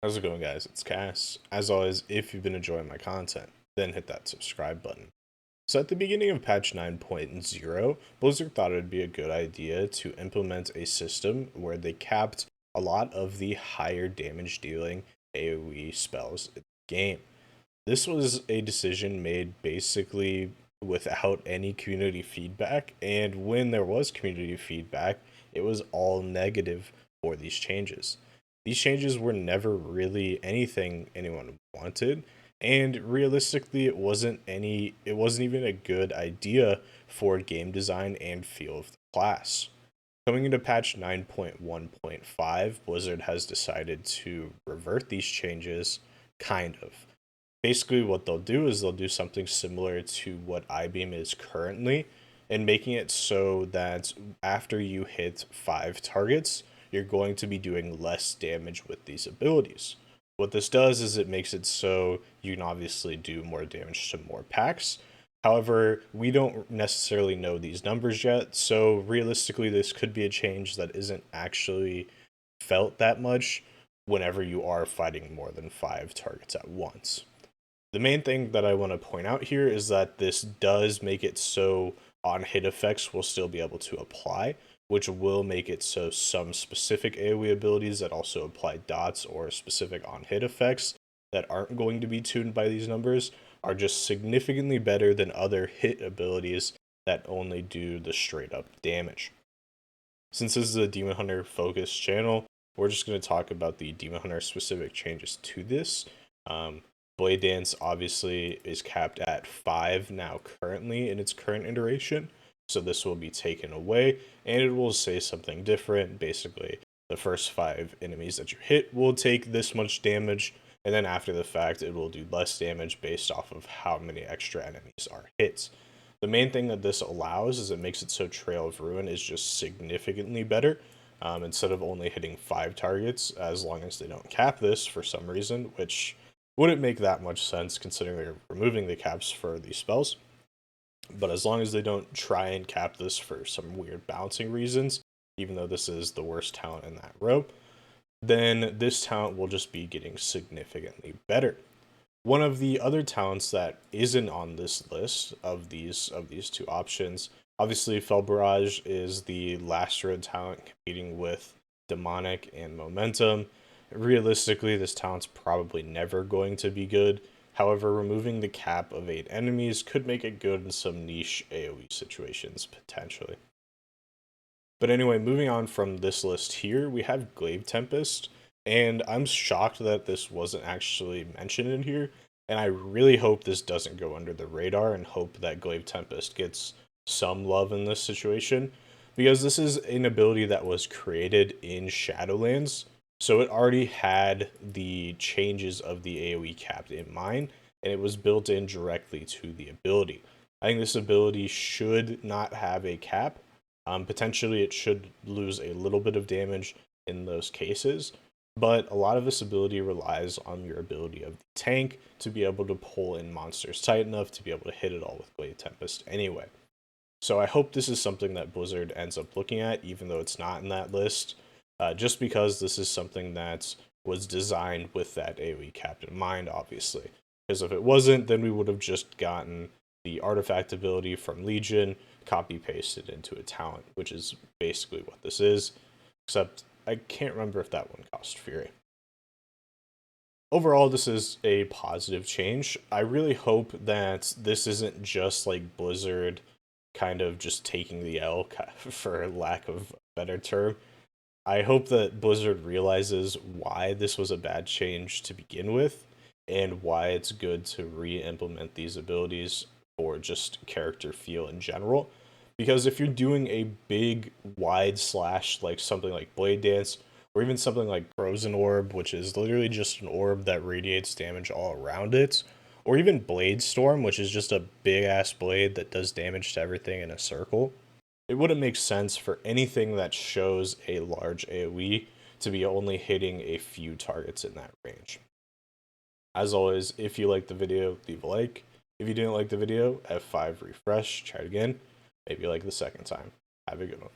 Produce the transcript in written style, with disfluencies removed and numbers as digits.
How's it going, guys? It's Kass. As always, if you've been enjoying my content, then hit that subscribe button. So at the beginning of patch 9.0, Blizzard thought it would be a good idea to implement a system where they capped a lot of the higher damage dealing AOE spells in the game. This was a decision made basically without any community feedback, and when there was community feedback, it was all negative for these changes. These changes were never really anything anyone wanted, and realistically it wasn't even a good idea for game design and feel of the class. Coming into patch 9.1.5, Blizzard has decided to revert these changes, kind of. Basically, what they'll do is they'll do something similar to what iBeam is currently, and making it so that after you hit 5 targets, you're going to be doing less damage with these abilities. What this does is it makes it so you can obviously do more damage to more packs. However, we don't necessarily know these numbers yet, so realistically, this could be a change that isn't actually felt that much whenever you are fighting more than 5 targets at once. The main thing that I want to point out here is that this does make it so on hit effects will still be able to apply, which will make it so some specific AoE abilities that also apply dots or specific on hit effects that aren't going to be tuned by these numbers are just significantly better than other hit abilities that only do the straight up damage. Since this is a Demon Hunter focused channel, we're just going to talk about the Demon Hunter specific changes to this. Blade Dance obviously is capped at 5 now currently in its current iteration, so this will be taken away, and it will say something different. Basically, the first 5 enemies that you hit will take this much damage, and then after the fact, it will do less damage based off of how many extra enemies are hit. The main thing that this allows is it makes it so Trail of Ruin is just significantly better. Instead of only hitting 5 targets, as long as they don't cap this for some reason, which wouldn't make that much sense considering they're removing the caps for these spells. But as long as they don't try and cap this for some weird balancing reasons, even though this is the worst talent in that row, then this talent will just be getting significantly better. One of the other talents that isn't on this list of these two options, obviously Fel Barrage is the last road talent competing with Demonic and Momentum. Realistically, this talent's probably never going to be good. However, removing the cap of 8 enemies could make it good in some niche AoE situations, potentially. But anyway, moving on from this list here, we have Glaive Tempest, and I'm shocked that this wasn't actually mentioned in here, and I really hope this doesn't go under the radar and hope that Glaive Tempest gets some love in this situation, because this is an ability that was created in Shadowlands, so it already had the changes of the AoE cap in mind, and it was built in directly to the ability. I think this ability should not have a cap. Potentially, it should lose a little bit of damage in those cases, but a lot of this ability relies on your ability of the tank to be able to pull in monsters tight enough to be able to hit it all with Glaive Tempest anyway. So I hope this is something that Blizzard ends up looking at, even though it's not in that list, just because this is something that was designed with that AoE cap in mind, obviously. Because if it wasn't, then we would have just gotten the artifact ability from Legion, copy pasted into a talent, which is basically what this is, except I can't remember if that one cost Fury. Overall, this is a positive change. I really hope that this isn't just like Blizzard kind of just taking the L, for lack of a better term. I hope that Blizzard realizes why this was a bad change to begin with, and why it's good to re-implement these abilities for just character feel in general. Because if you're doing a big wide slash like something like Blade Dance, or even something like Frozen Orb, which is literally just an orb that radiates damage all around it, or even Blade Storm, which is just a big ass blade that does damage to everything in a circle, it wouldn't make sense for anything that shows a large AoE to be only hitting a few targets in that range. As always, if you liked the video, leave a like. If you didn't like the video, F5 refresh, try it again. Maybe like the second time. Have a good one.